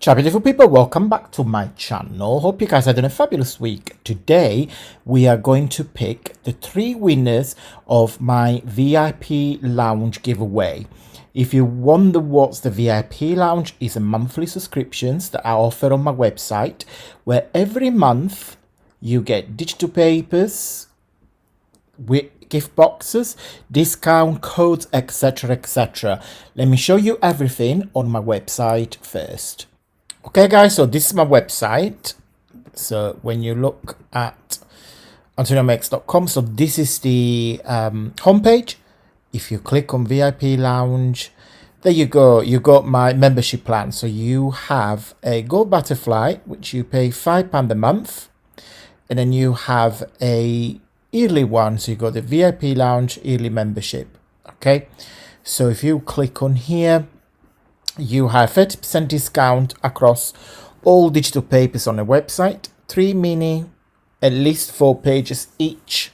Ciao beautiful people, welcome back to my channel. Hope you guys are having a fabulous week. Today we are going to pick the 3 winners of my VIP lounge giveaway. If you wonder what's the VIP lounge, is a monthly subscriptions that I offer on my website, where every month you get digital papers with gift boxes, discount codes, etc, etc. Let me show you everything on my website first. Okay guys, so this is my website. So when you look at antoniomex.com, so this is the homepage. If you click on VIP lounge, there you go, you got my membership plan. So you have a gold butterfly, which you pay £5 a month, and then you have a yearly one, so you got the VIP lounge yearly membership. Okay, so if you click on here, you have 30% discount across all digital papers on the website, 3 mini, at least 4 pages each,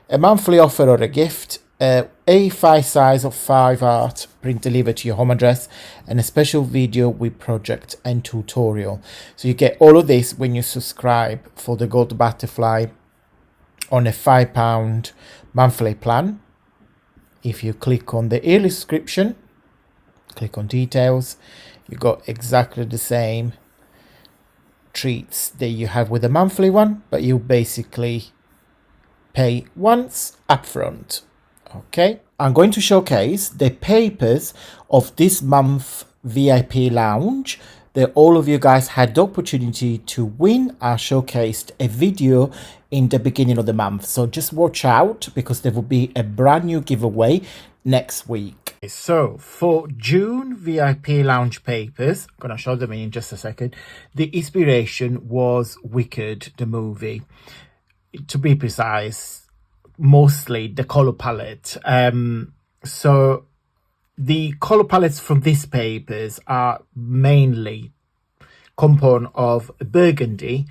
a monthly offer or a gift, A5 size of 5 art print delivered to your home address, and a special video with project and tutorial. So you get all of this when you subscribe for the gold butterfly on a £5 monthly plan. If you click on the yearly subscription, click on details, you got exactly the same treats that you have with the monthly one, but you basically pay once upfront. Okay, I'm going to showcase the papers of this month VIP lounge that all of you guys had the opportunity to win. I showcased a video in the beginning of the month, so just watch out because there will be a brand new giveaway next week. So for June VIP lounge papers, I'm gonna show them in just a second. The inspiration was Wicked, the movie. To be precise, mostly the color palette. So the color palettes from these papers are mainly composed of burgundy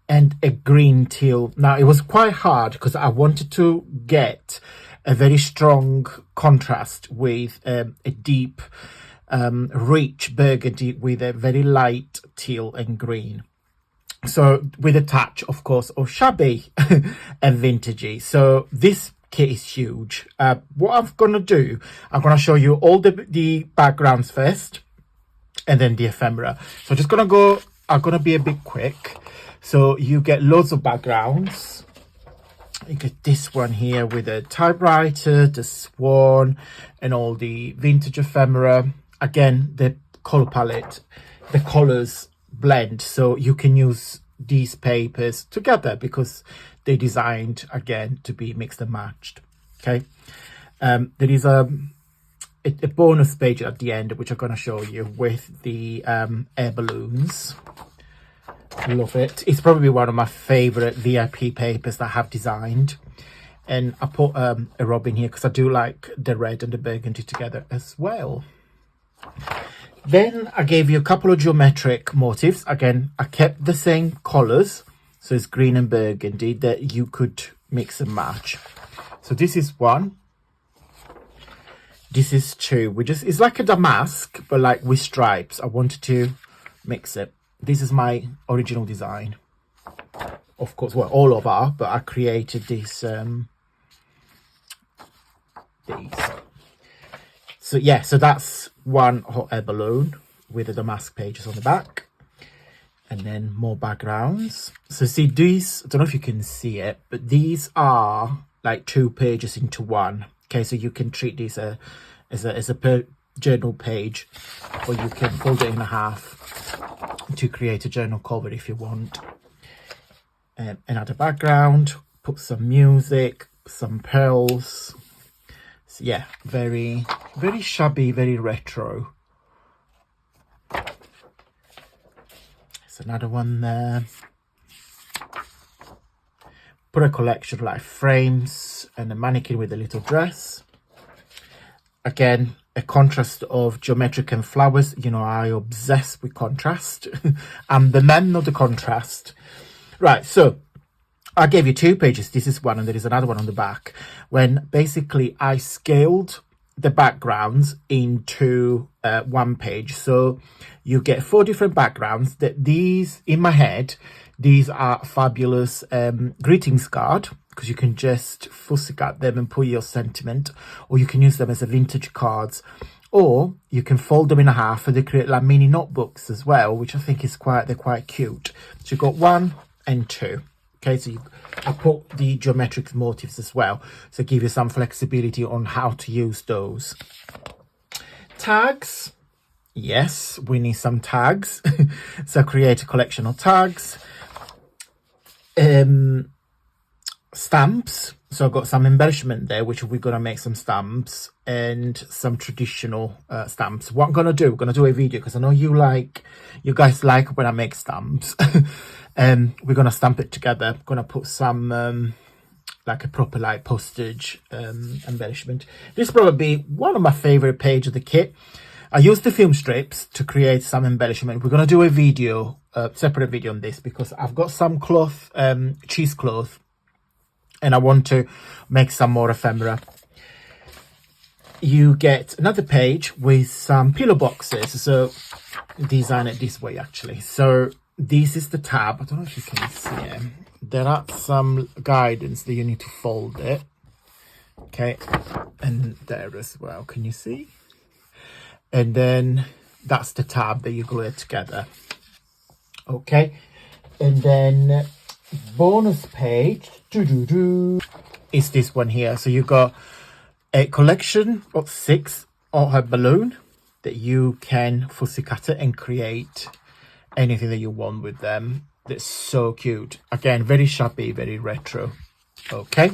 and a green teal. Now it was quite hard because I wanted to get a very strong contrast with a deep rich burgundy with a very light teal and green, so with a touch of course of shabby and vintagey. So this kit is huge. What I'm gonna do, I'm gonna show you all the backgrounds first and then the ephemera. So I'm gonna be a bit quick. So you get loads of backgrounds. You get this one here with a typewriter, the swan, and all the vintage ephemera. Again, the color palette, the colors blend, so you can use these papers together because they're designed again to be mixed and matched. Okay, there is a bonus page at the end which I'm going to show you with the air balloons. Love it. It's probably one of my favorite VIP papers that I have designed, and I put a robin here because I do like the red and the burgundy together as well. Then I gave you a couple of geometric motifs. Again, I kept the same colors, so it's green and burgundy that you could mix and match. So this is one, this is 2. It's like a damask but like with stripes. I wanted to mix it. This is my original design, of course. Well, all of our, but I created this these. So yeah, so that's one hot air balloon with the damask pages on the back, and then more backgrounds. So see these, I don't know if you can see it, but these are like 2 pages into one. Okay, so you can treat this as a journal page, or you can fold it in half to create a journal cover if you want. Another background, put some music, some pearls. So yeah, very shabby, very retro. There's another one there. Put a collection of like frames and a mannequin with a little dress. Again, a contrast of geometric and flowers. You know, I obsess with contrast. I'm the man of the contrast. Right, so I gave you 2 pages. This is one, and there is another one on the back. When basically I scaled the backgrounds into one page. So you get 4 different backgrounds. That these, in my head, these are fabulous greetings card, because you can just fussy cut them and put your sentiment, or you can use them as a vintage cards, or you can fold them in half and they create like mini notebooks as well, which I think is they're quite cute. So you've got 1 and 2. Okay, so I put the geometric motifs as well, so give you some flexibility on how to use those. Tags, yes, we need some tags. So create a collection of tags. Stamps, so I've got some embellishment there, which we're gonna make some stamps and some traditional stamps. What I'm gonna do, a video, because I know you guys like when I make stamps. We're gonna stamp it together. I'm gonna put some like a proper like postage embellishment. This is probably one of my favorite pages of the kit. I used the film strips to create some embellishment. We're gonna do a video, separate video on this, because I've got some cloth, cheesecloth, and I want to make some more ephemera. You get another page with some pillow boxes. So design it this way actually. So this is the tab. I don't know if you can see it. There are some guidance that you need to fold it. Okay, and there as well. Can you see? And then that's the tab that you glue it together. Okay, and then bonus page is this one here. So you got a collection of 6 of her balloon that you can fussy cut it and create anything that you want with them. That's so cute. Again, very shabby, very retro. Okay,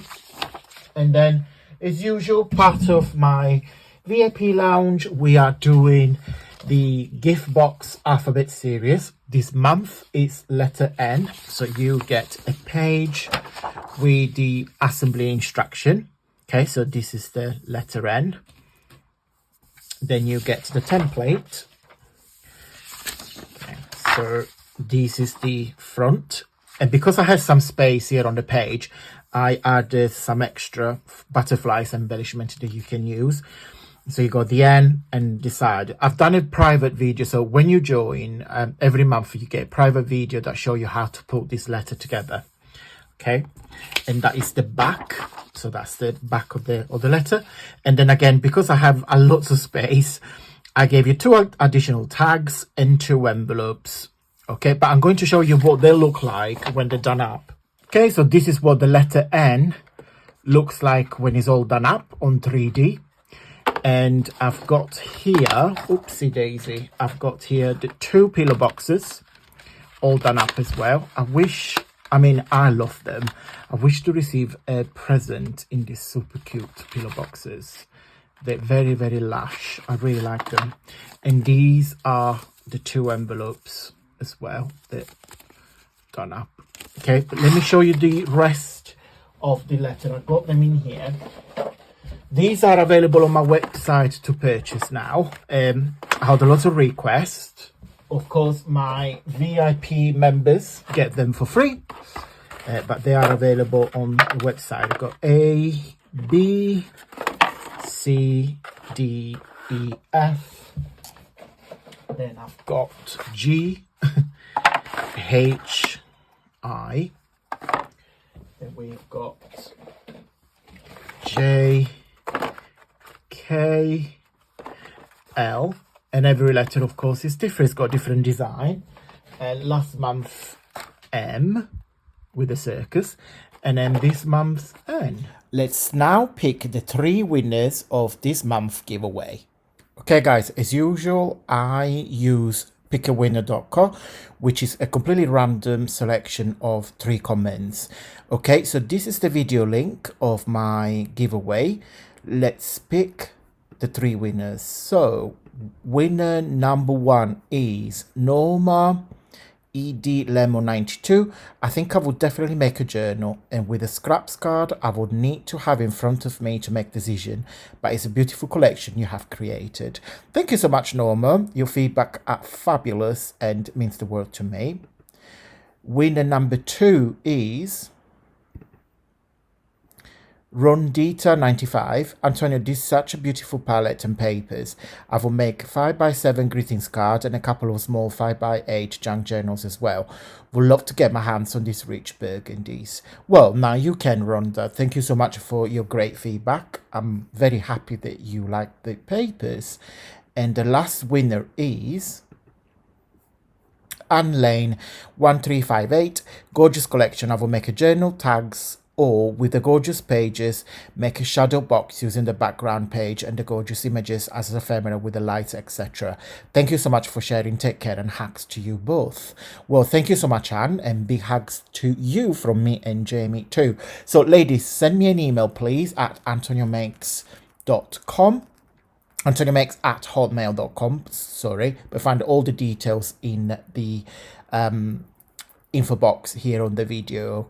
and then as usual, part of my VIP lounge, we are doing the gift box alphabet series. This month is letter N, so you get a page with the assembly instruction. Okay, so this is the letter N. Then you get the template. Okay, so this is the front, and because I have some space here on the page, I added some extra butterflies embellishment that you can use. So you got the N and the side. I've done a private video, so when you join, every month you get a private video that show you how to put this letter together. Okay, and that is the back. So that's the back of the letter. And then again, because I have a lots of space, I gave you 2 additional tags and 2 envelopes. Okay, but I'm going to show you what they look like when they're done up. Okay, so this is what the letter N looks like when it's all done up on 3D. And I've got here, oopsie daisy, I've got here the 2 pillow boxes all done up as well. I love them. I wish to receive a present in these super cute pillow boxes. They're very, very lush. I really like them. And these are the 2 envelopes as well. They're done up. Okay, but let me show you the rest of the letter. I got them in here. These are available on my website to purchase now. I had a lot of requests. Of course, my VIP members get them for free, but they are available on the website. I've got A, B, C, D, E, F. Then I've got G, H, I. Then we've got J, K, L, and every letter of course is different. It's got different design. And last month M with the circus, and then this month's N. Let's now pick the 3 winners of this month giveaway. Okay guys, as usual, I use pickawinner.co, which is a completely random selection of 3 comments. Okay, so this is the video link of my giveaway. Let's pick the 3 winners. So winner number 1 is Norma ED Lemon 92. I think I would definitely make a journal, and with a scraps card I would need to have in front of me to make decision, but it's a beautiful collection you have created. Thank you so much, Norma. Your feedback are fabulous and means the world to me. Winner number 2 is Rondita 95. Antonio, this is such a beautiful palette and papers. I will make 5x7 greetings card and a couple of small 5x8 junk journals as well. Would love to get my hands on these rich burgundies. Well, now you can, Rhonda. Thank you so much for your great feedback. I'm very happy that you like the papers. And the last winner is Anne Lane 1358. Gorgeous collection. I will make a journal, tags, or with the gorgeous pages, make a shadow box using the background page and the gorgeous images as ephemera with the lights, etc. Thank you so much for sharing. Take care, and hugs to you both. Well, thank you so much, Anne, and big hugs to you from me and Jamie too. So ladies, send me an email please at antoniomakes.com, antoniomakes@hotmail.com, sorry, but find all the details in the info box here on the video.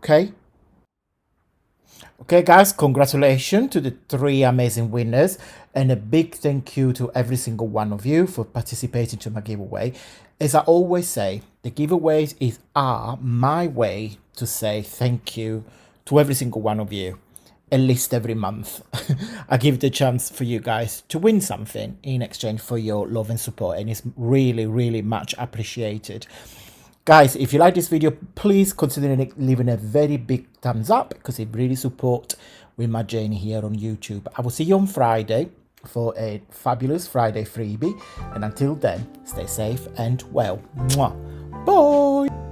Okay guys, congratulations to the 3 amazing winners, and a big thank you to every single one of you for participating to my giveaway. As I always say, the giveaways are my way to say thank you to every single one of you. At least every month I give the chance for you guys to win something in exchange for your love and support, and it's really much appreciated. Guys, if you like this video, please consider leaving a very big thumbs up, because it really supports with my journey here on YouTube. I will see you on Friday for a fabulous Friday freebie, and until then, stay safe and well. Mwah. Bye.